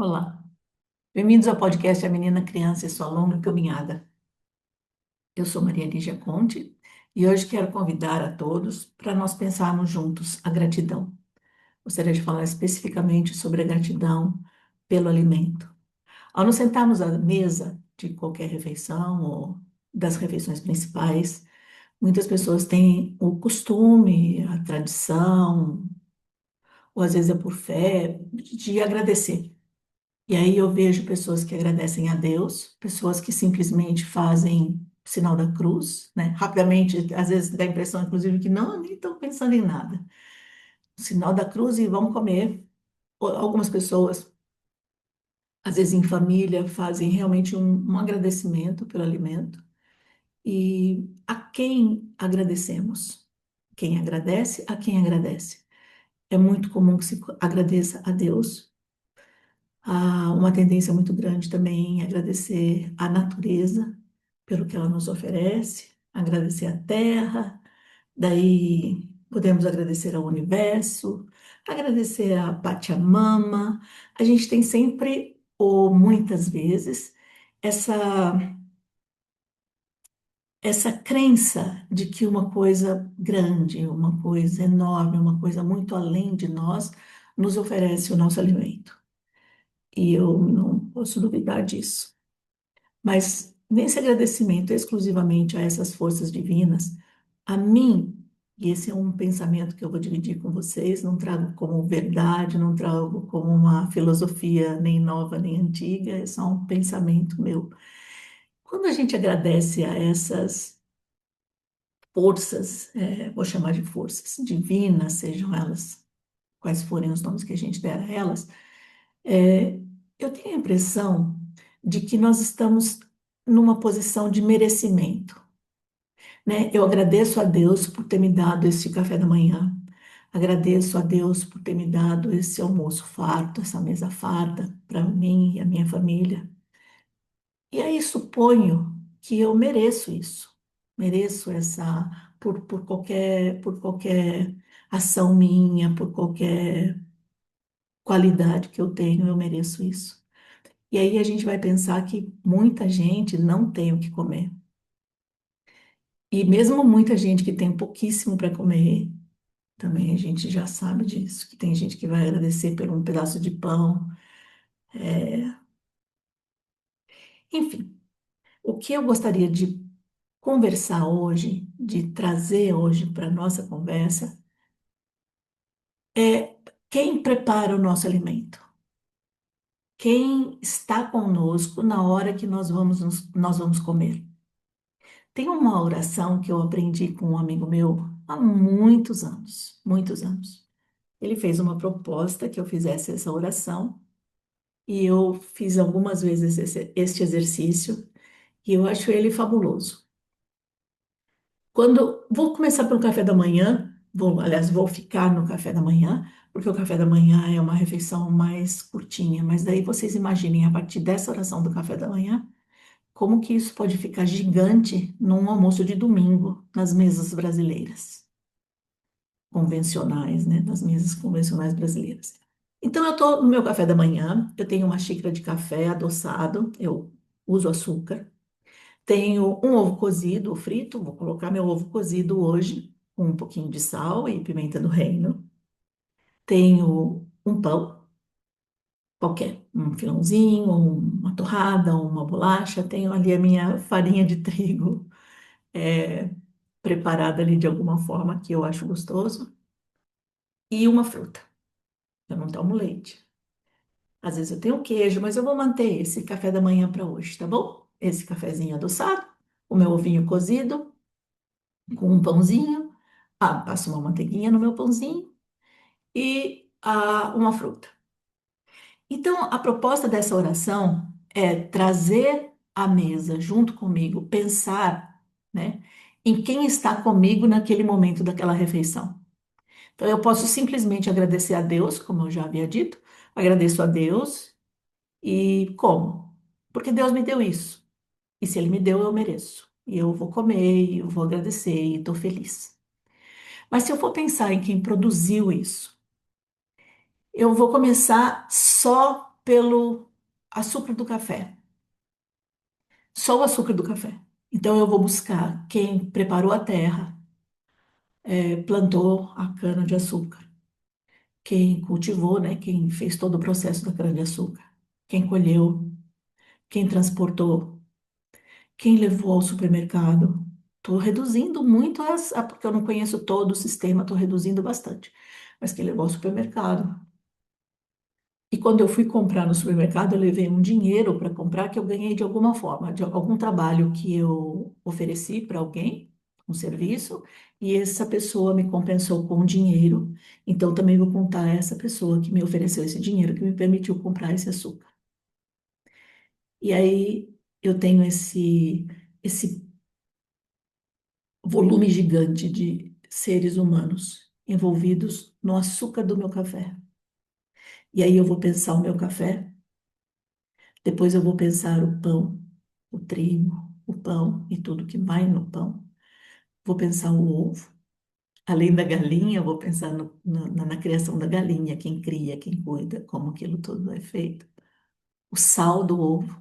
Olá, bem-vindos ao podcast A Menina Criança e Sua Longa Caminhada. Eu sou Maria Lígia Conte e hoje quero convidar a todos para nós pensarmos juntos a gratidão. Gostaria de falar especificamente sobre a gratidão pelo alimento. Ao nos sentarmos à mesa de qualquer refeição ou das refeições principais, muitas pessoas têm o costume, a tradição, ou às vezes é por fé, de agradecer. E aí eu vejo pessoas que agradecem a Deus, pessoas que simplesmente fazem o sinal da cruz, né? Rapidamente, às vezes dá a impressão, inclusive, que não, nem estão pensando em nada. O sinal da cruz e vão comer. Algumas pessoas, às vezes em família, fazem realmente um agradecimento pelo alimento. E a quem agradecemos? Quem agradece, a quem agradece. É muito comum que se agradeça a Deus. Há uma tendência muito grande também em agradecer à natureza pelo que ela nos oferece, agradecer à terra, daí podemos agradecer ao universo, agradecer à Pachamama. A gente tem sempre, ou muitas vezes, essa, essa crença de que uma coisa grande, uma coisa enorme, uma coisa muito além de nós, nos oferece o nosso alimento. E eu não posso duvidar disso. Mas nesse agradecimento exclusivamente a essas forças divinas, a mim, e esse é um pensamento que eu vou dividir com vocês, não trago como verdade, não trago como uma filosofia nem nova nem antiga, é só um pensamento meu. Quando a gente agradece a essas forças, vou chamar de forças divinas, sejam elas quais forem os nomes que a gente der a elas, é, eu tenho a impressão de que nós estamos numa posição de merecimento, né? Eu agradeço a Deus por ter me dado esse café da manhã, agradeço a Deus por ter me dado esse almoço farto, essa mesa farta para mim e a minha família. E aí suponho que eu mereço isso, mereço essa por qualquer ação minha, por qualquer qualidade que eu tenho, eu mereço isso. E aí a gente vai pensar que muita gente não tem o que comer. E mesmo muita gente que tem pouquíssimo para comer, também a gente já sabe disso, que tem gente que vai agradecer por um pedaço de pão. Enfim, o que eu gostaria de conversar hoje, de trazer hoje para a nossa conversa, é quem prepara o nosso alimento. Quem está conosco na hora que nós vamos comer. Tem uma oração que eu aprendi com um amigo meu há muitos anos, muitos anos. Ele fez uma proposta que eu fizesse essa oração e eu fiz algumas vezes este exercício e eu acho ele fabuloso. Quando vou começar pelo café da manhã, aliás, vou ficar no café da manhã, porque o café da manhã é uma refeição mais curtinha, mas daí vocês imaginem a partir dessa oração do café da manhã, como que isso pode ficar gigante num almoço de domingo nas mesas brasileiras, convencionais, né? Nas mesas convencionais brasileiras. Então, eu estou no meu café da manhã, eu tenho uma xícara de café adoçado, eu uso açúcar, tenho um ovo cozido, ou frito, vou colocar meu ovo cozido hoje, com um pouquinho de sal e pimenta do reino. Tenho um pão, qualquer, um filãozinho, uma torrada, uma bolacha, tenho ali a minha farinha de trigo é, preparada ali de alguma forma que eu acho gostoso, e uma fruta. Eu não tomo leite. Às vezes eu tenho queijo, mas eu vou manter esse café da manhã para hoje, tá bom? Esse cafezinho adoçado, o meu ovinho cozido, com um pãozinho. Ah, passo uma manteiguinha no meu pãozinho e uma fruta. Então, a proposta dessa oração é trazer à mesa, junto comigo, pensar, né, em quem está comigo naquele momento daquela refeição. Então, eu posso simplesmente agradecer a Deus, como eu já havia dito, agradeço a Deus e como? Porque Deus me deu isso. E se Ele me deu, eu mereço. E eu vou comer, e eu vou agradecer e estou feliz. Mas se eu for pensar em quem produziu isso, eu vou começar só pelo açúcar do café, só o açúcar do café. Então eu vou buscar quem preparou a terra, plantou a cana-de-açúcar, quem cultivou, né, quem fez todo o processo da cana-de-açúcar, quem colheu, quem transportou, quem levou ao supermercado. Estou reduzindo muito porque eu não conheço todo o sistema, estou reduzindo bastante. Mas quem levou ao supermercado. E quando eu fui comprar no supermercado, eu levei um dinheiro para comprar que eu ganhei de alguma forma, de algum trabalho que eu ofereci para alguém, um serviço, e essa pessoa me compensou com dinheiro. Então também vou contar essa pessoa que me ofereceu esse dinheiro, que me permitiu comprar esse açúcar. E aí eu tenho esse volume gigante de seres humanos envolvidos no açúcar do meu café. E aí eu vou pensar o meu café, depois eu vou pensar o pão, o trigo, o pão e tudo que vai no pão. Vou pensar o ovo. Além da galinha, eu vou pensar na criação da galinha, quem cria, quem cuida, como aquilo tudo é feito. O sal do ovo,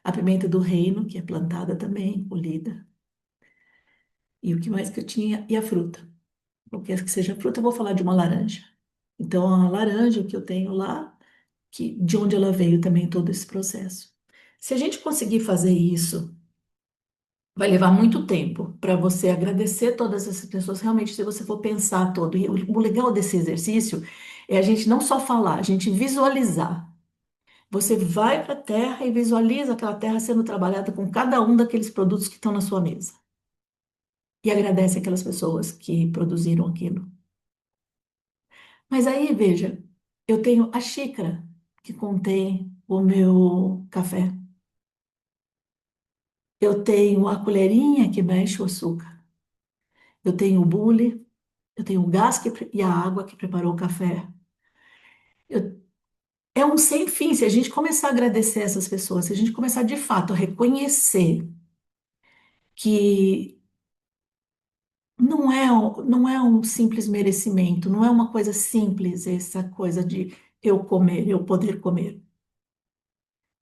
a pimenta do reino, que é plantada também, colhida. E o que mais que eu tinha? E a fruta. Qualquer que seja a fruta, eu vou falar de uma laranja. Então, a laranja que eu tenho lá, de onde ela veio também todo esse processo. Se a gente conseguir fazer isso, vai levar muito tempo para você agradecer todas essas pessoas. Realmente, se você for pensar todo. E o legal desse exercício é a gente não só falar, a gente visualizar. Você vai para a terra e visualiza aquela terra sendo trabalhada com cada um daqueles produtos que estão na sua mesa. E agradece aquelas pessoas que produziram aquilo. Mas aí, veja, eu tenho a xícara que contém o meu café. Eu tenho a colherinha que mexe o açúcar. Eu tenho o bule, eu tenho o gás e a água que preparou o café. É um sem fim. Se a gente começar a agradecer essas pessoas, se a gente começar de fato a reconhecer que não é um simples merecimento, não é uma coisa simples essa coisa de eu comer, eu poder comer.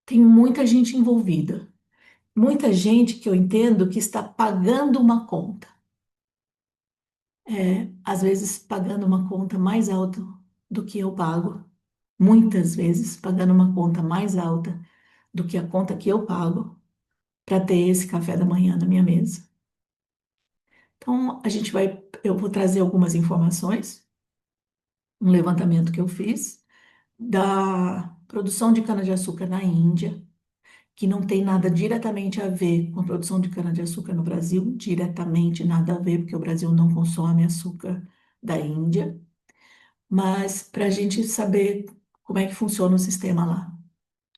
Tem muita gente envolvida. Muita gente que eu entendo que está pagando uma conta, às vezes pagando uma conta mais alta do que eu pago, muitas vezes pagando uma conta mais alta do que a conta que eu pago para ter esse café da manhã na minha mesa. Então, eu vou trazer algumas informações, um levantamento que eu fiz da produção de cana-de-açúcar na Índia, que não tem nada diretamente a ver com a produção de cana-de-açúcar no Brasil, diretamente nada a ver, porque o Brasil não consome açúcar da Índia, mas para a gente saber como é que funciona o sistema lá,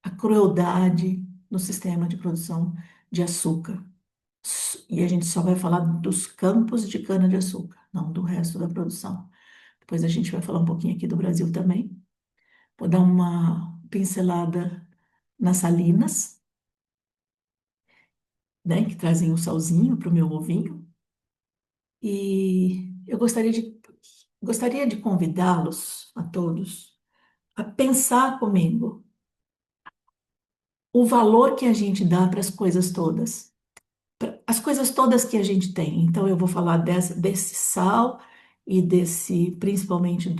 a crueldade no sistema de produção de açúcar. E a gente só vai falar dos campos de cana-de-açúcar, não do resto da produção. Depois a gente vai falar um pouquinho aqui do Brasil também. Vou dar uma pincelada nas salinas, né, que trazem o salzinho para o meu ovinho. E eu gostaria de convidá-los a todos a pensar comigo o valor que a gente dá para as coisas todas. As coisas todas que a gente tem. Então, eu vou falar desse sal e principalmente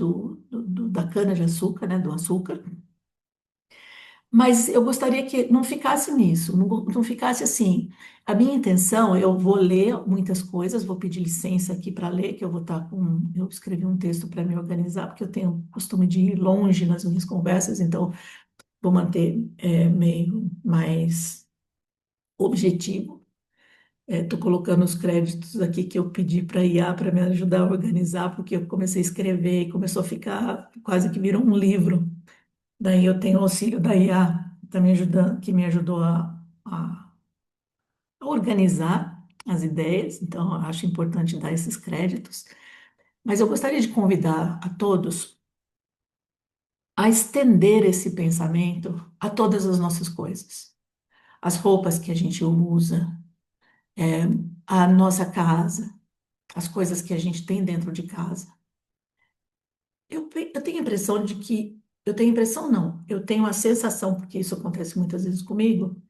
da cana-de-açúcar, né, do açúcar. Mas eu gostaria que não ficasse nisso, não ficasse assim. A minha intenção, eu vou ler muitas coisas, vou pedir licença aqui para ler, que eu vou estar com. Eu escrevi um texto para me organizar, porque eu tenho o costume de ir longe nas minhas conversas, então vou manter meio mais objetivo. Estou colocando os créditos aqui que eu pedi para a IA para me ajudar a organizar, porque eu comecei a escrever e começou a ficar quase que virou um livro. Daí eu tenho o auxílio da IA, tá me ajudando, que me ajudou a organizar as ideias, então eu acho importante dar esses créditos. Mas eu gostaria de convidar a todos a estender esse pensamento a todas as nossas coisas. As roupas que a gente usa, é, a nossa casa, as coisas que a gente tem dentro de casa. Eu tenho a impressão de que eu tenho impressão, não, eu tenho a sensação, porque isso acontece muitas vezes comigo,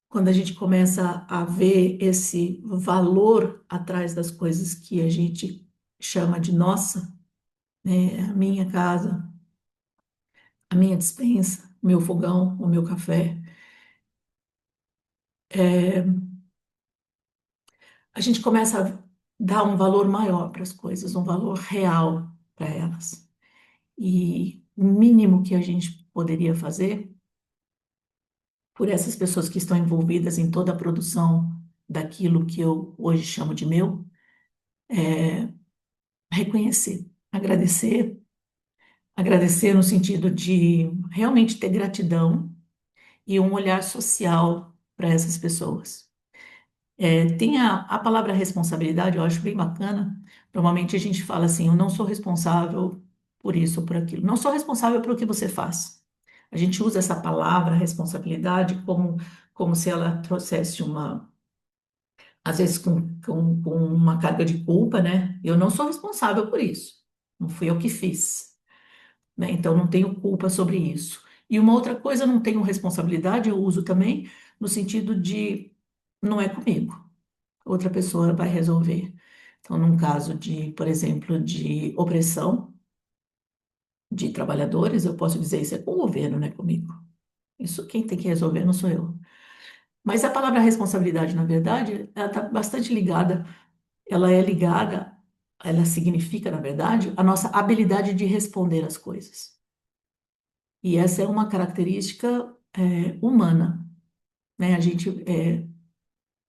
quando a gente começa a ver esse valor atrás das coisas que a gente chama de nossa, né? A minha casa, a minha despensa, o meu fogão, o meu café. É, a gente começa a dar um valor maior para as coisas, um valor real para elas. E o mínimo que a gente poderia fazer por essas pessoas que estão envolvidas em toda a produção daquilo que eu hoje chamo de meu, é reconhecer, agradecer, agradecer no sentido de realmente ter gratidão e um olhar social para essas pessoas. Tem a palavra responsabilidade, eu acho bem bacana. Normalmente a gente fala assim: eu não sou responsável por isso ou por aquilo, não sou responsável pelo que você faz. A gente usa essa palavra responsabilidade como se ela trouxesse uma, às vezes com uma carga de culpa, né? Eu não sou responsável por isso, não fui eu que fiz, né? Então não tenho culpa sobre isso. E uma outra coisa, não tenho responsabilidade, eu uso também no sentido de não é comigo, outra pessoa vai resolver. Então, num caso de, por exemplo, de opressão de trabalhadores, eu posso dizer isso é com o governo, não é comigo. Isso quem tem que resolver não sou eu. Mas a palavra responsabilidade, na verdade, ela está bastante ligada, ela é ligada, ela significa, na verdade, a nossa habilidade de responder às coisas. E essa é uma característica humana, né? A gente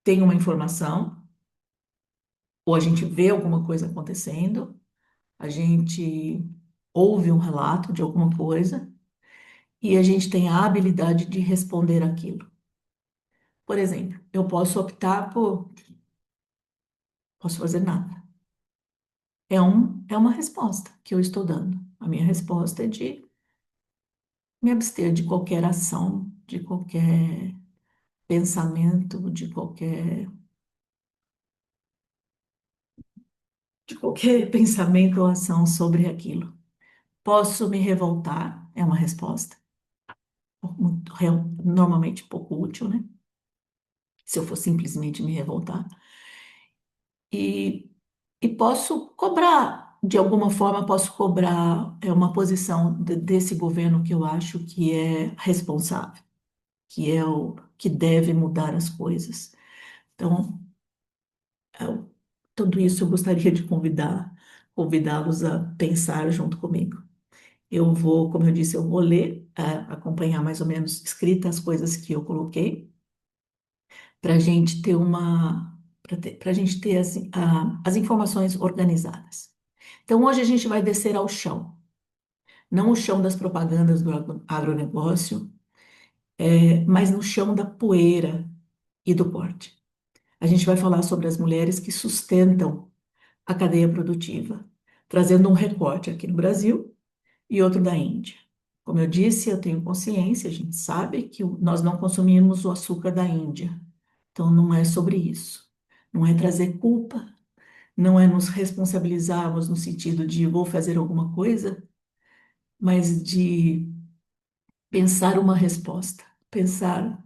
tem uma informação, ou a gente vê alguma coisa acontecendo, a gente ouve um relato de alguma coisa e a gente tem a habilidade de responder aquilo. Por exemplo, eu posso optar por posso fazer nada. É uma resposta que eu estou dando. A minha resposta é de me abster de qualquer ação, de qualquer pensamento, de qualquer pensamento ou ação sobre aquilo. Posso me revoltar, é uma resposta, normalmente pouco útil, né? Se eu for simplesmente me revoltar. E, e posso cobrar, de alguma forma, posso cobrar uma posição desse governo que eu acho que é responsável, que é o que deve mudar as coisas. Então, tudo isso eu gostaria de convidá-los a pensar junto comigo. Eu vou, como eu disse, eu vou ler, acompanhar mais ou menos escrita as coisas que eu coloquei, para a gente ter para a gente ter as informações organizadas. Então, hoje a gente vai descer ao chão, não o chão das propagandas do agronegócio, mas no chão da poeira e do corte. A gente vai falar sobre as mulheres que sustentam a cadeia produtiva, trazendo um recorte aqui no Brasil e outro da Índia. Como eu disse, eu tenho consciência, a gente sabe que nós não consumimos o açúcar da Índia. Então, não é sobre isso. Não é trazer culpa, não é nos responsabilizarmos no sentido de vou fazer alguma coisa, mas de pensar uma resposta, pensar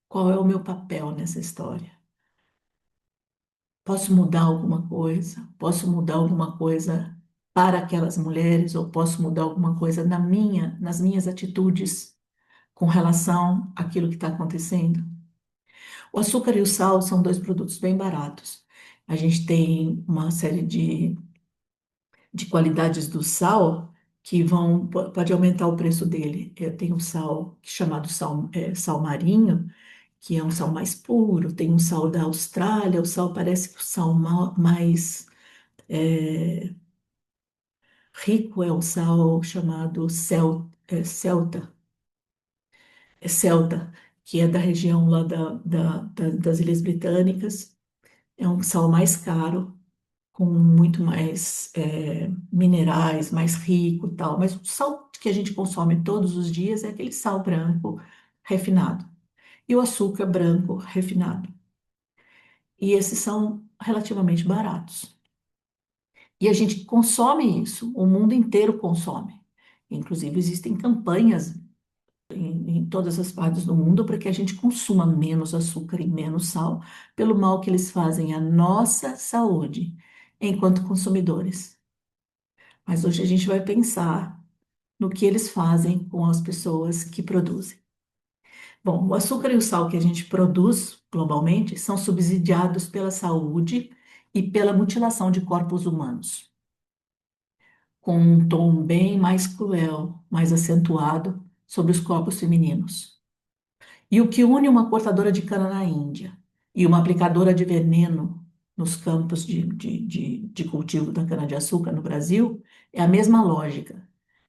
qual é o meu papel nessa história. Posso mudar alguma coisa? Posso mudar alguma coisa para aquelas mulheres ou posso mudar alguma coisa nas minhas atitudes com relação àquilo que está acontecendo? O açúcar e o sal são dois produtos bem baratos. A gente tem uma série de qualidades do sal que pode aumentar o preço dele. Eu tenho um sal chamado sal marinho, que é um sal mais puro, tem um sal da Austrália, o sal parece que o sal mais é, rico é um sal chamado celta, que é da região lá das Ilhas Britânicas. É um sal mais caro, com muito mais minerais, mais rico e tal. Mas o sal que a gente consome todos os dias é aquele sal branco refinado. E o açúcar branco refinado. E esses são relativamente baratos. E a gente consome isso, o mundo inteiro consome. Inclusive, existem campanhas em todas as partes do mundo para que a gente consuma menos açúcar e menos sal, pelo mal que eles fazem à nossa saúde enquanto consumidores. Mas hoje a gente vai pensar no que eles fazem com as pessoas que produzem. Bom, o açúcar e o sal que a gente produz globalmente são subsidiados pela saúde e pela mutilação de corpos humanos, com um tom bem mais cruel, mais acentuado sobre os corpos femininos. E o que une uma cortadora de cana na Índia e uma aplicadora de veneno nos campos de cultivo da cana-de-açúcar no Brasil é a mesma lógica.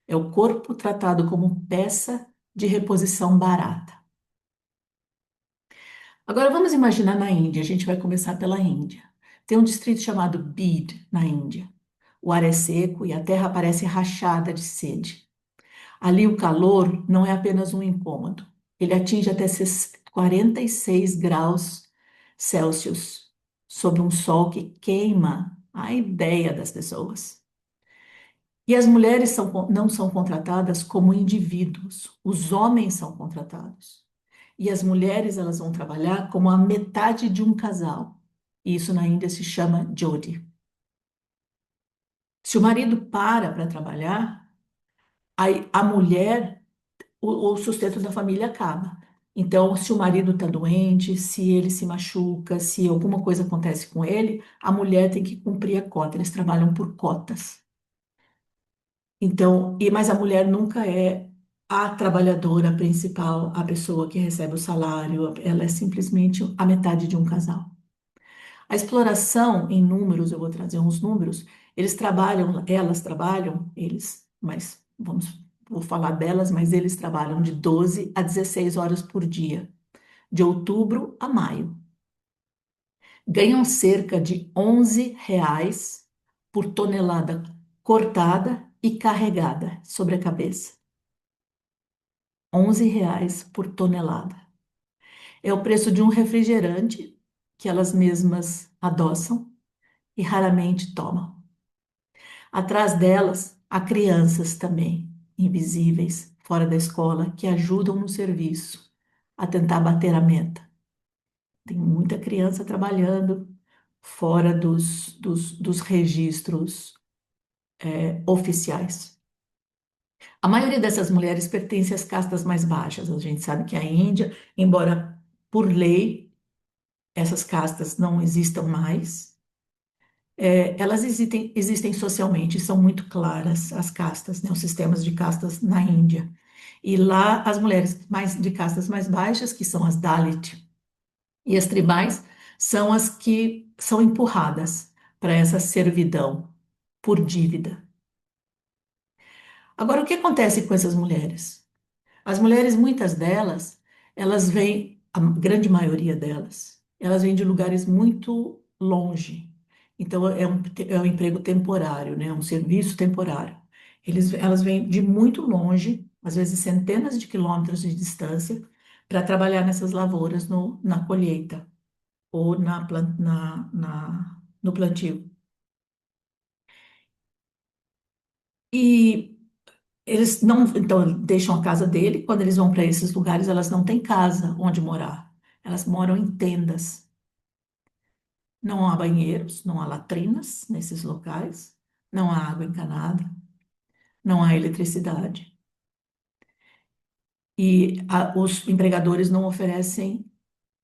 É o corpo tratado como peça de reposição barata. Agora vamos imaginar na Índia, a gente vai começar pela Índia. Tem um distrito chamado Bid, na Índia. O ar é seco e a terra parece rachada de sede. Ali o calor não é apenas um incômodo. Ele atinge até 46 graus Celsius, sob um sol que queima a ideia das pessoas. E as mulheres não são contratadas como indivíduos, os homens são contratados. E as mulheres elas vão trabalhar como a metade de um casal. E isso na Índia se chama Jodi. Se o marido para trabalhar, aí a mulher o sustento da família acaba. Então, se o marido está doente, se ele se machuca, se alguma coisa acontece com ele, a mulher tem que cumprir a cota. Eles trabalham por cotas. Então, mas a mulher nunca é a trabalhadora principal, a pessoa que recebe o salário, ela é simplesmente a metade de um casal. A exploração em números, eu vou trazer uns números, elas trabalham, mas vou falar delas, mas eles trabalham de 12 a 16 horas por dia, de outubro a maio. Ganham cerca de R$ 11 por tonelada cortada e carregada sobre a cabeça. R$ 11 por tonelada. É o preço de um refrigerante que elas mesmas adoçam e raramente tomam. Atrás delas, há crianças também, invisíveis, fora da escola, que ajudam no serviço a tentar bater a meta. Tem muita criança trabalhando fora dos registros, oficiais. A maioria dessas mulheres pertence às castas mais baixas. A gente sabe que a Índia, embora por lei essas castas não existam mais, elas existem socialmente, são muito claras as castas, né, os sistemas de castas na Índia. E lá as mulheres de castas mais baixas, que são as Dalit e as tribais, são as que são empurradas para essa servidão por dívida. Agora, o que acontece com essas mulheres? As mulheres, muitas delas, elas vêm, a grande maioria delas, elas vêm de lugares muito longe. Então, é um emprego temporário, né? Um serviço temporário. Elas vêm de muito longe, às vezes centenas de quilômetros de distância, para trabalhar nessas lavouras na colheita ou no plantio. E eles não, então, deixam a casa dele. Quando eles vão para esses lugares, elas não têm casa onde morar. Elas moram em tendas. Não há banheiros, não há latrinas nesses locais, não há água encanada, não há eletricidade. E os empregadores não oferecem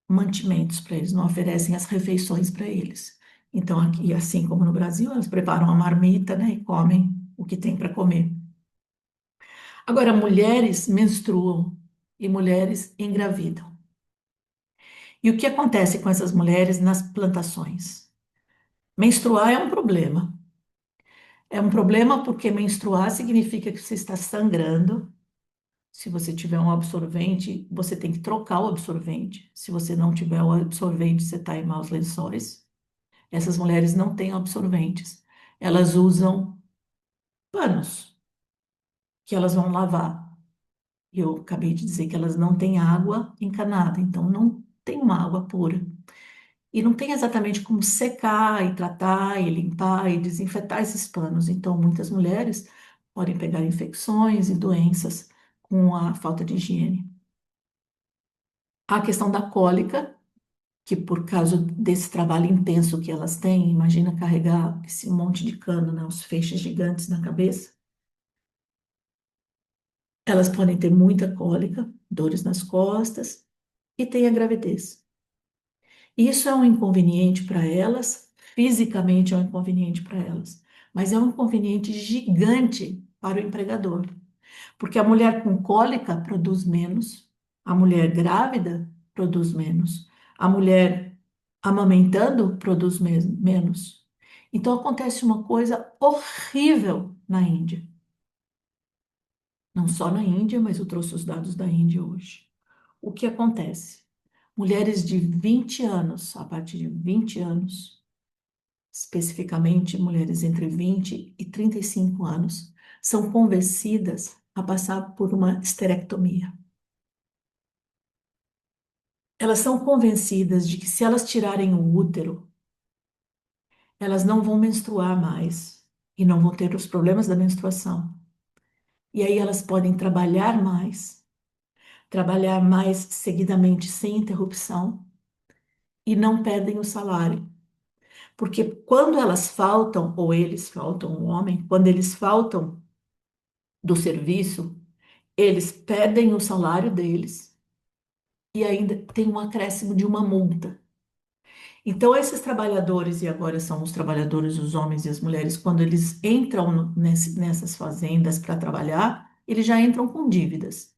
mantimentos para eles, não oferecem as refeições para eles. Então, aqui, assim como no Brasil, elas preparam a marmita, né, e comem o que tem para comer. Agora, mulheres menstruam e mulheres engravidam. E o que acontece com essas mulheres nas plantações? Menstruar é um problema. É um problema porque menstruar significa que você está sangrando. Se você tiver um absorvente, você tem que trocar o absorvente. Se você não tiver o absorvente, você está em maus lençóis. Essas mulheres não têm absorventes. Elas usam panos que elas vão lavar. Eu acabei de dizer que elas não têm água encanada, então não tem uma água pura. E não tem exatamente como secar e tratar e limpar e desinfetar esses panos. Então, muitas mulheres podem pegar infecções e doenças com a falta de higiene. A questão da cólica, que por causa desse trabalho intenso que elas têm, imagina carregar esse monte de cano, né, os feixes gigantes na cabeça, elas podem ter muita cólica, dores nas costas e tem a gravidez. Isso é um inconveniente para elas, fisicamente é um inconveniente para elas, mas é um inconveniente gigante para o empregador, porque a mulher com cólica produz menos, a mulher grávida produz menos, a mulher amamentando produz menos. Então acontece uma coisa horrível na Índia. Não só na Índia, mas eu trouxe os dados da Índia hoje. O que acontece? Mulheres de 20 anos, a partir de 20 anos, especificamente mulheres entre 20 e 35 anos, são convencidas a passar por uma esterectomia. Elas são convencidas de que se elas tirarem o útero, elas não vão menstruar mais e não vão ter os problemas da menstruação. E aí elas podem trabalhar mais seguidamente sem interrupção e não perdem o salário. Porque quando elas faltam, ou eles faltam, o homem, quando eles faltam do serviço, eles perdem o salário deles e ainda tem um acréscimo de uma multa. Então, esses trabalhadores, e agora são os trabalhadores, os homens e as mulheres, quando eles entram nessas fazendas para trabalhar, eles já entram com dívidas.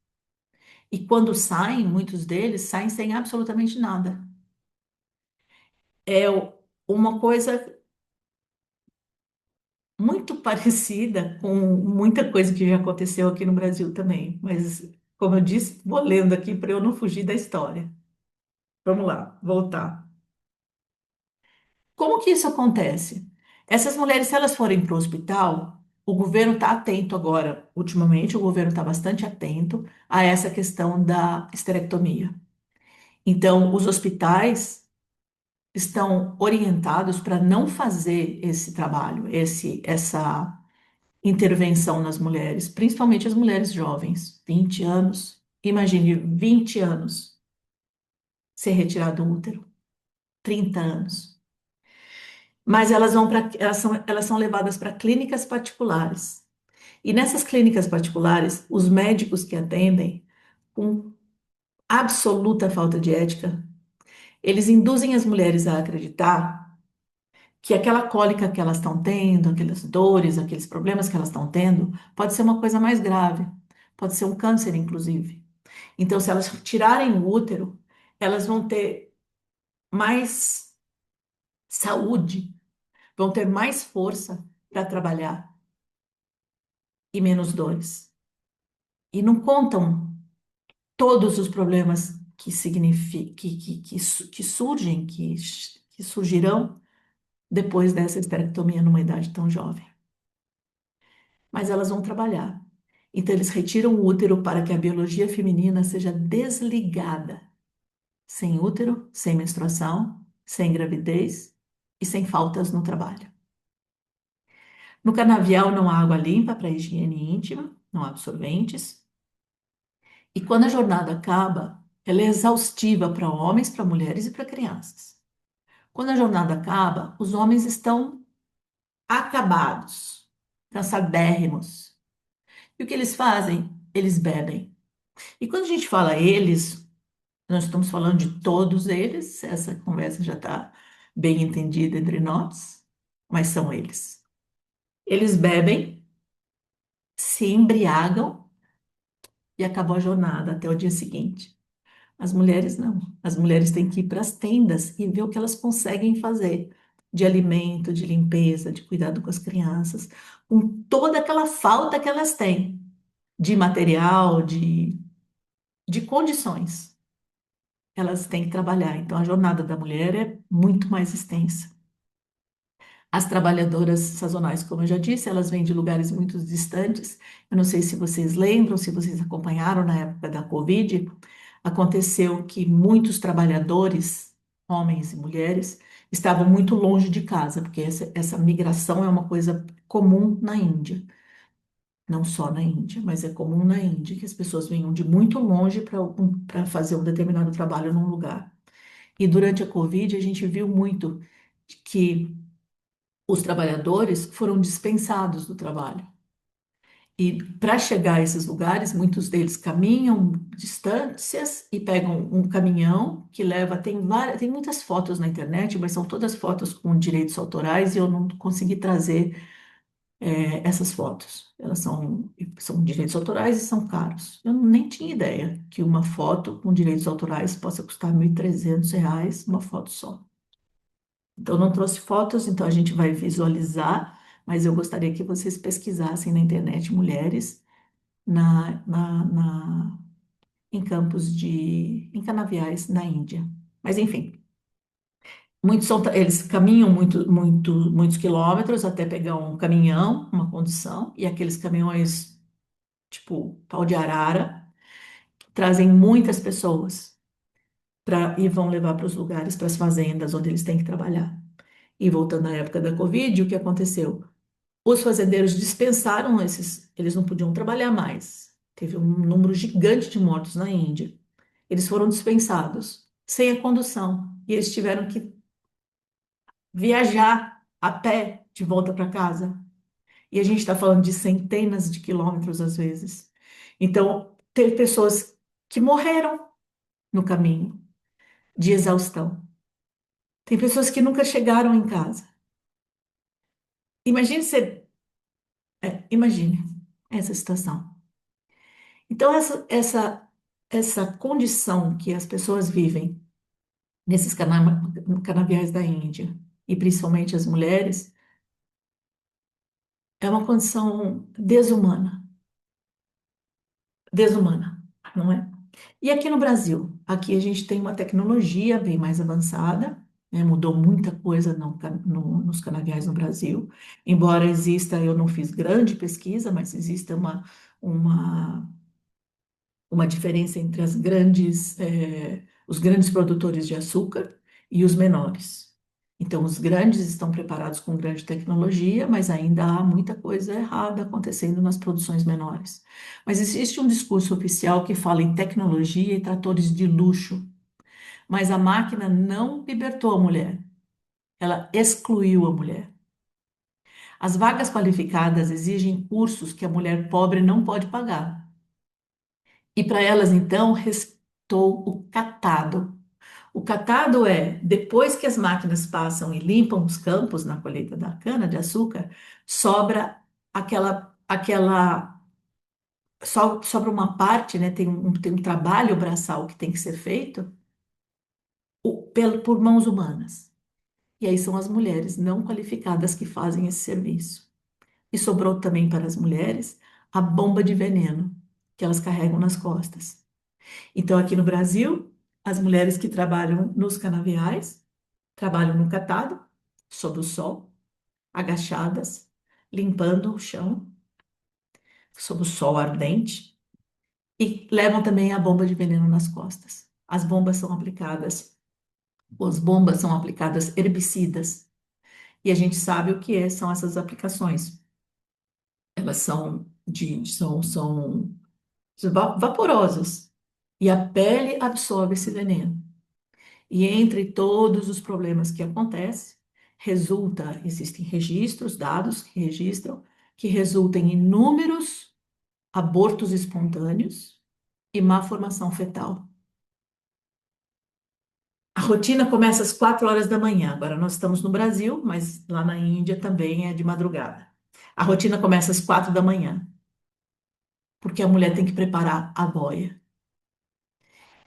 E quando saem, muitos deles saem sem absolutamente nada. É uma coisa muito parecida com muita coisa que já aconteceu aqui no Brasil também. Mas, como eu disse, vou lendo aqui para eu não fugir da história. Vamos lá, voltar. Como que isso acontece? Essas mulheres, se elas forem para o hospital, o governo está atento agora. Ultimamente, o governo está bastante atento a essa questão da esterectomia. Então, os hospitais estão orientados para não fazer esse trabalho, essa intervenção nas mulheres, principalmente as mulheres jovens, 20 anos. Imagine 20 anos ser retirado o útero, 30 anos. Mas elas são levadas para clínicas particulares. E nessas clínicas particulares, os médicos que atendem, com absoluta falta de ética, eles induzem as mulheres a acreditar que aquela cólica que elas estão tendo, aquelas dores, aqueles problemas que elas estão tendo, pode ser uma coisa mais grave, pode ser um câncer, inclusive. Então, se elas tirarem o útero, elas vão ter mais saúde, vão ter mais força para trabalhar e menos dores. E não contam todos os problemas que, que surgem, que surgirão depois dessa esterectomia numa idade tão jovem. Mas elas vão trabalhar. Então, eles retiram o útero para que a biologia feminina seja desligada, sem útero, sem menstruação, sem gravidez e sem faltas no trabalho. No canavial não há água limpa para higiene íntima, não há absorventes. E quando a jornada acaba, ela é exaustiva para homens, para mulheres e para crianças. Quando a jornada acaba, os homens estão acabados, cansadérrimos. E o que eles fazem? Eles bebem. E quando a gente fala eles, nós estamos falando de todos eles, essa conversa já está bem entendida entre nós, mas são eles. Eles bebem, se embriagam e acabou a jornada até o dia seguinte. As mulheres não. As mulheres têm que ir para as tendas e ver o que elas conseguem fazer de alimento, de limpeza, de cuidado com as crianças, com toda aquela falta que elas têm de material, de condições. Elas têm que trabalhar. Então, a jornada da mulher é muito mais extensa. As trabalhadoras sazonais, como eu já disse, elas vêm de lugares muito distantes. Eu não sei se vocês lembram, se vocês acompanharam na época da Covid, aconteceu que muitos trabalhadores, homens e mulheres, estavam muito longe de casa, porque essa migração é uma coisa comum na Índia. não só na Índia, mas é comum na Índia que as pessoas venham de muito longe para fazer um determinado trabalho num lugar. E durante a Covid, a gente viu muito que os trabalhadores foram dispensados do trabalho. E para chegar a esses lugares, muitos deles caminham distâncias e pegam um caminhão que leva. Tem muitas fotos na internet, mas são todas fotos com direitos autorais e eu não consegui trazer essas fotos. Elas são direitos autorais e são caros. Eu nem tinha ideia que uma foto com direitos autorais possa custar R$ 1.300, uma foto só. Então, eu não trouxe fotos, então a gente vai visualizar, mas eu gostaria que vocês pesquisassem na internet mulheres em em canaviais na Índia. Mas, enfim, eles caminham muitos quilômetros até pegar um caminhão, uma condução, e aqueles caminhões, tipo pau de arara, trazem muitas pessoas e vão levar para os lugares, para as fazendas onde eles têm que trabalhar. E voltando à época da Covid, o que aconteceu? Os fazendeiros dispensaram eles não podiam trabalhar mais. Teve um número gigante de mortos na Índia. Eles foram dispensados, sem a condução, e eles tiveram que viajar a pé de volta para casa. E a gente está falando de centenas de quilômetros às vezes. Então, teve pessoas que morreram no caminho de exaustão. Tem pessoas que nunca chegaram em casa. Imagine imagine essa situação. Então, essa condição que as pessoas vivem nesses canaviais da Índia, e principalmente as mulheres, é uma condição desumana, não é? E aqui no Brasil, aqui a gente tem uma tecnologia bem mais avançada, né? Mudou muita coisa nos canaviais no Brasil, embora exista, eu não fiz grande pesquisa, mas exista uma uma diferença entre os grandes produtores de açúcar e os menores. Então, os grandes estão preparados com grande tecnologia, mas ainda há muita coisa errada acontecendo nas produções menores. Mas existe um discurso oficial que fala em tecnologia e tratores de luxo, mas a máquina não libertou a mulher, ela excluiu a mulher. As vagas qualificadas exigem cursos que a mulher pobre não pode pagar. E para elas, então, restou o catado. O catado é, depois que as máquinas passam e limpam os campos na colheita da cana-de-açúcar, sobra sobra uma parte, né? Tem um trabalho braçal que tem que ser feito por mãos humanas. E aí são as mulheres não qualificadas que fazem esse serviço. E sobrou também para as mulheres a bomba de veneno que elas carregam nas costas. Então, aqui no Brasil, as mulheres que trabalham nos canaviais trabalham no catado, sob o sol, agachadas, limpando o chão, sob o sol ardente, e levam também a bomba de veneno nas costas. As bombas são aplicadas herbicidas, e a gente sabe o que são essas aplicações. Elas são vaporosas, e a pele absorve esse veneno. E entre todos os problemas que acontecem, existem registros, dados que registram, que resultam em inúmeros abortos espontâneos e má formação fetal. A rotina começa às 4 horas da manhã. Agora nós estamos no Brasil, mas lá na Índia também é de madrugada. A rotina começa às 4 da manhã, porque a mulher tem que preparar a boia.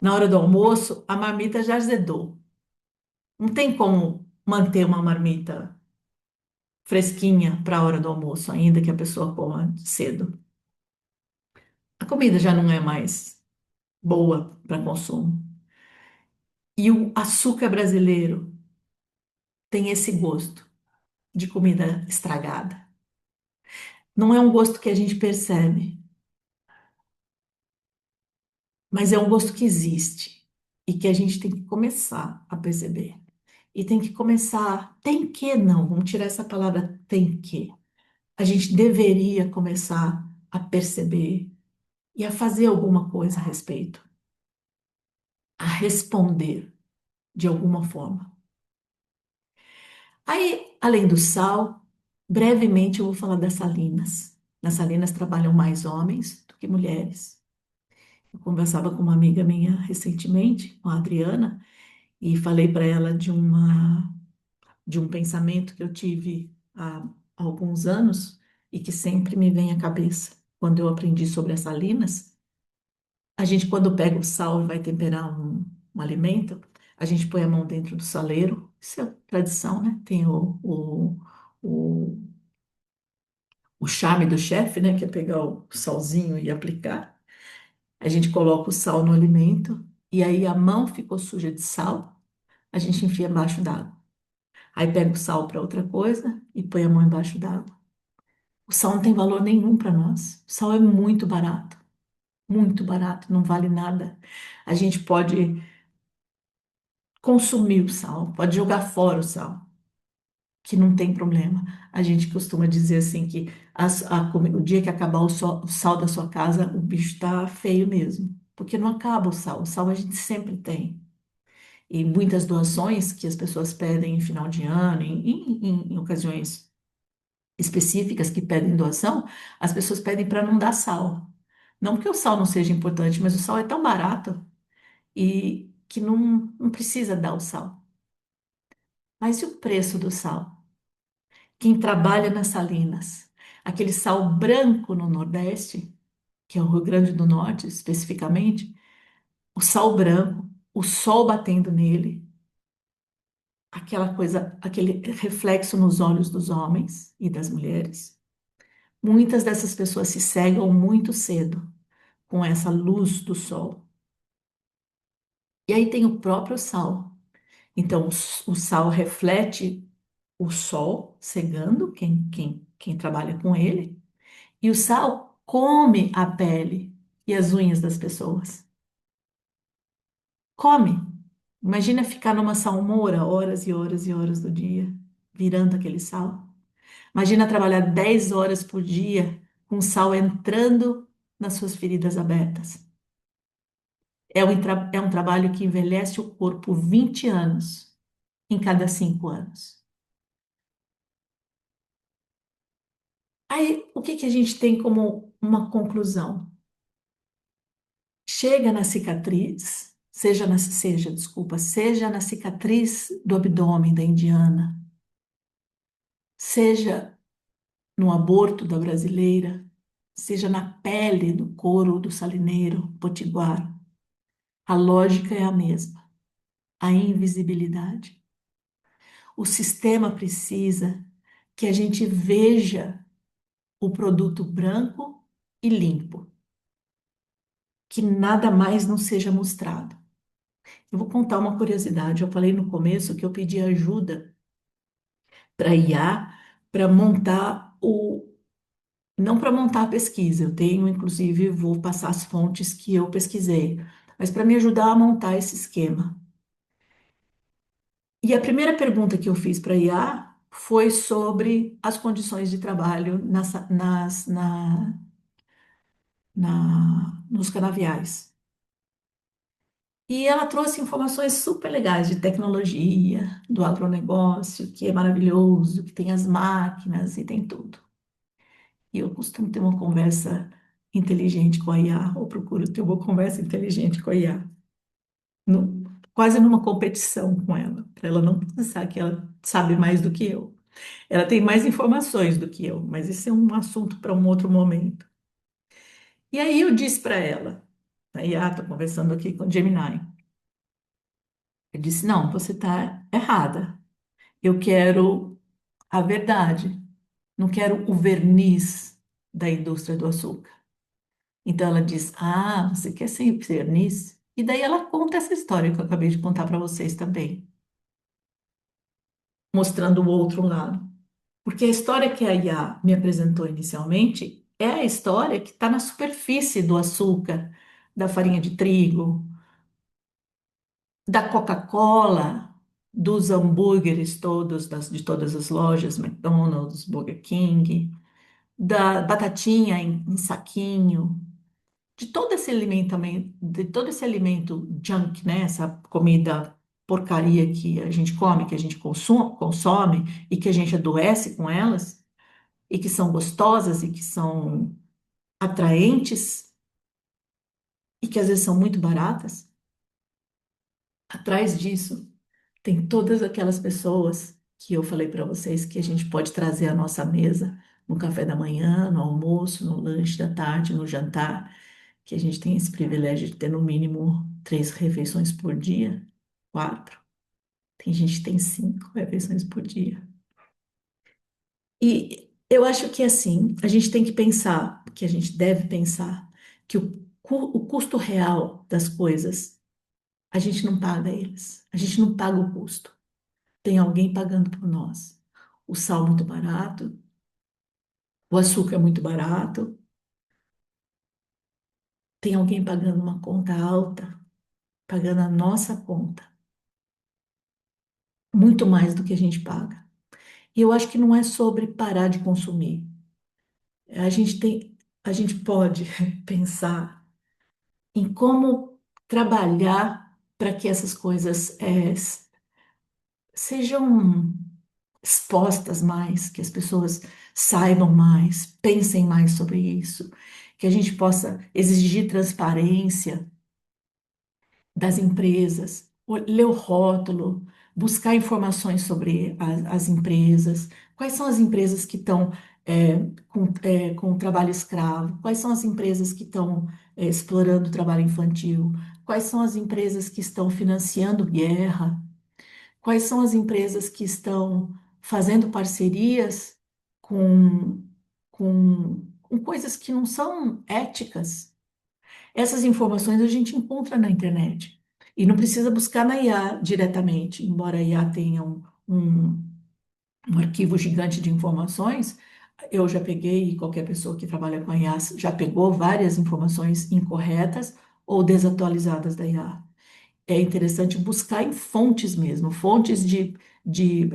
Na hora do almoço, a marmita já azedou. Não tem como manter uma marmita fresquinha para a hora do almoço, ainda que a pessoa coma cedo. A comida já não é mais boa para consumo. E o açúcar brasileiro tem esse gosto de comida estragada. Não é um gosto que a gente percebe, mas é um gosto que existe e que a gente tem que começar a perceber. E tem que começar, tem que não, vamos tirar essa palavra tem que. A gente deveria começar a perceber e a fazer alguma coisa a respeito, a responder de alguma forma. Aí, além do sal, brevemente eu vou falar das salinas. Nas salinas trabalham mais homens do que mulheres. Eu conversava com uma amiga minha recentemente, com a Adriana, e falei para ela de um pensamento que eu tive há alguns anos e que sempre me vem à cabeça quando eu aprendi sobre as salinas. A gente, quando pega o sal e vai temperar um alimento, a gente põe a mão dentro do saleiro. Isso é tradição, né? Tem o, o charme do chefe, né? Que é pegar o salzinho e aplicar. A gente coloca o sal no alimento e aí a mão ficou suja de sal, a gente enfia embaixo d'água. Aí pega o sal para outra coisa e põe a mão embaixo d'água. O sal não tem valor nenhum para nós. O sal é muito barato, não vale nada. A gente pode consumir o sal, pode jogar fora o sal, que não tem problema. A gente costuma dizer assim que o dia que acabar o sal da sua casa, o bicho está feio mesmo, porque não acaba o sal. O sal a gente sempre tem. E muitas doações que as pessoas pedem em final de ano, em ocasiões específicas que pedem doação, as pessoas pedem para não dar sal. Não porque o sal não seja importante, mas o sal é tão barato e que não precisa dar o sal. Mas e o preço do sal? Quem trabalha nas salinas, aquele sal branco no Nordeste, que é o Rio Grande do Norte especificamente, o sal branco, o sol batendo nele, aquela coisa, aquele reflexo nos olhos dos homens e das mulheres. Muitas dessas pessoas se cegam muito cedo com essa luz do sol. E aí tem o próprio sal. Então, o sal reflete o sol cegando quem trabalha com ele, e o sal come a pele e as unhas das pessoas. Come. Imagina ficar numa salmoura horas e horas e horas do dia, virando aquele sal. Imagina trabalhar 10 horas por dia com sal entrando nas suas feridas abertas. É um trabalho que envelhece o corpo 20 anos em cada 5 anos. Aí, o que que a gente tem como uma conclusão? Chega na cicatriz, seja na cicatriz do abdômen da indiana, seja no aborto da brasileira, seja na pele do couro do salineiro potiguar, a lógica é a mesma, a invisibilidade. O sistema precisa que a gente veja o produto branco e limpo, que nada mais não seja mostrado. Eu vou contar uma curiosidade. Eu falei no começo que eu pedi ajuda para IA para montar não para montar a pesquisa. Eu tenho, inclusive, vou passar as fontes que eu pesquisei, mas para me ajudar a montar esse esquema. E a primeira pergunta que eu fiz para a IA foi sobre as condições de trabalho nos canaviais. E ela trouxe informações super legais de tecnologia, do agronegócio, que é maravilhoso, que tem as máquinas e tem tudo. E eu costumo ter uma conversa inteligente com a IA, ou procuro ter uma conversa inteligente com a IA, quase numa competição com ela, para ela não pensar que ela sabe mais do que eu. Ela tem mais informações do que eu, mas esse é um assunto para um outro momento. E aí eu disse para ela, a IA, estou conversando aqui com o Gemini, eu disse, não, você está errada. Eu quero a verdade, não quero o verniz da indústria do açúcar. Então ela diz: ah, você quer ser verniz? E daí ela conta essa história que eu acabei de contar para vocês também, mostrando o outro lado. Porque a história que a IA me apresentou inicialmente é a história que está na superfície do açúcar, da farinha de trigo, da Coca-Cola, dos hambúrgueres todos, de todas as lojas, McDonald's, Burger King. da batatinha em saquinho, de todo esse alimento junk, né? Essa comida porcaria que a gente come, que a gente consome e que a gente adoece com elas, e que são gostosas e que são atraentes e que às vezes são muito baratas. Atrás disso tem todas aquelas pessoas que eu falei para vocês que a gente pode trazer à nossa mesa no café da manhã, no almoço, no lanche da tarde, no jantar, que a gente tem esse privilégio de ter no mínimo 3 refeições por dia, 4. Tem gente que tem 5 refeições por dia. E eu acho que assim, a gente tem que pensar, que a gente deve pensar, que o custo real das coisas, a gente não paga eles, a gente não paga o custo. Tem alguém pagando por nós. O sal muito barato, o açúcar muito barato, tem alguém pagando uma conta alta, pagando a nossa conta, muito mais do que a gente paga. E eu acho que não é sobre parar de consumir. A gente tem, a gente pode pensar em como trabalhar para que essas coisas sejam expostas mais, que as pessoas saibam mais, pensem mais sobre isso, que a gente possa exigir transparência das empresas, ler o rótulo, buscar informações sobre as empresas, quais são as empresas que estão com trabalho escravo, quais são as empresas que estão explorando o trabalho infantil, quais são as empresas que estão financiando guerra, quais são as empresas que estão fazendo parcerias com, com coisas que não são éticas. Essas informações a gente encontra na internet. E não precisa buscar na IA diretamente, embora a IA tenha um, um arquivo gigante de informações. Eu já peguei, e qualquer pessoa que trabalha com a IA já pegou várias informações incorretas ou desatualizadas da IA. É interessante buscar em fontes mesmo, fontes de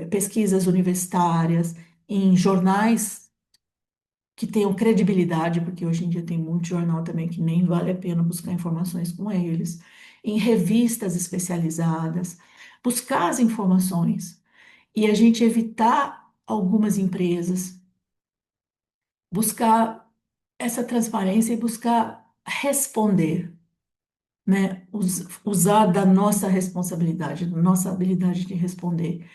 pesquisas universitárias, em jornais que tenham credibilidade, porque hoje em dia tem muito jornal também que nem vale a pena buscar informações com eles, em revistas especializadas, buscar as informações e a gente evitar algumas empresas, buscar essa transparência e buscar responder, né? Usar da nossa responsabilidade, da nossa habilidade de responder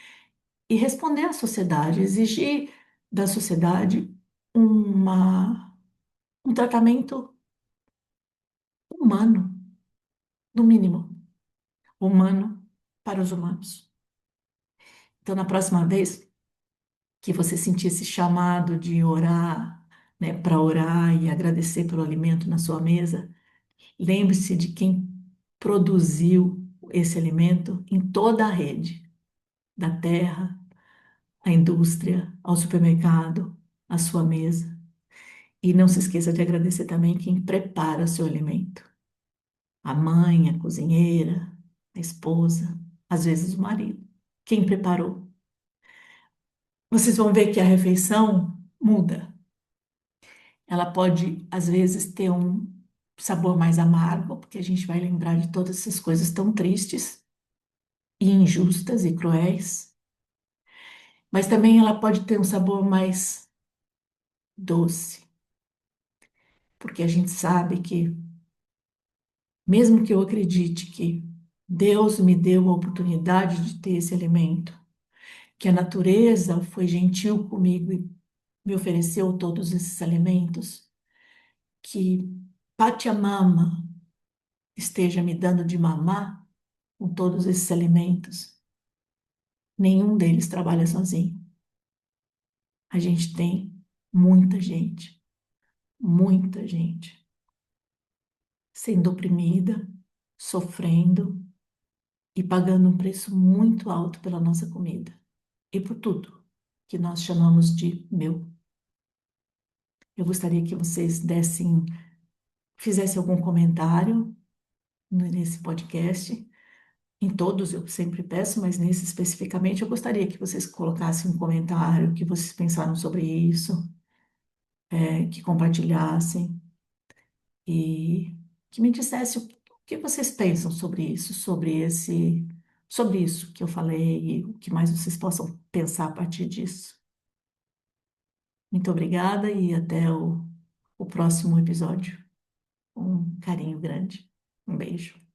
e responder à sociedade, exigir da sociedade um tratamento humano, no mínimo, humano para os humanos. Então, na próxima vez que você sentir esse chamado de orar, né, para orar e agradecer pelo alimento na sua mesa, lembre-se de quem produziu esse alimento em toda a rede, da terra, à indústria, ao supermercado, à sua mesa. E não se esqueça de agradecer também quem prepara o seu alimento. A mãe, a cozinheira, a esposa, às vezes o marido. Quem preparou? Vocês vão ver que a refeição muda. Ela pode, às vezes, ter um sabor mais amargo, porque a gente vai lembrar de todas essas coisas tão tristes e injustas e cruéis. Mas também ela pode ter um sabor mais doce, porque a gente sabe que, mesmo que eu acredite que Deus me deu a oportunidade de ter esse alimento, que a natureza foi gentil comigo e me ofereceu todos esses alimentos, que Pachamama esteja me dando de mamar com todos esses alimentos, nenhum deles trabalha sozinho. A gente tem muita gente sendo oprimida, sofrendo e pagando um preço muito alto pela nossa comida e por tudo que nós chamamos de meu. Eu gostaria que vocês fizessem algum comentário nesse podcast. Em todos eu sempre peço, mas nesse especificamente eu gostaria que vocês colocassem um comentário, o que vocês pensaram sobre isso. que compartilhassem e que me dissessem o que vocês pensam sobre isso que eu falei e o que mais vocês possam pensar a partir disso. Muito obrigada e até o próximo episódio. Um carinho grande. Um beijo.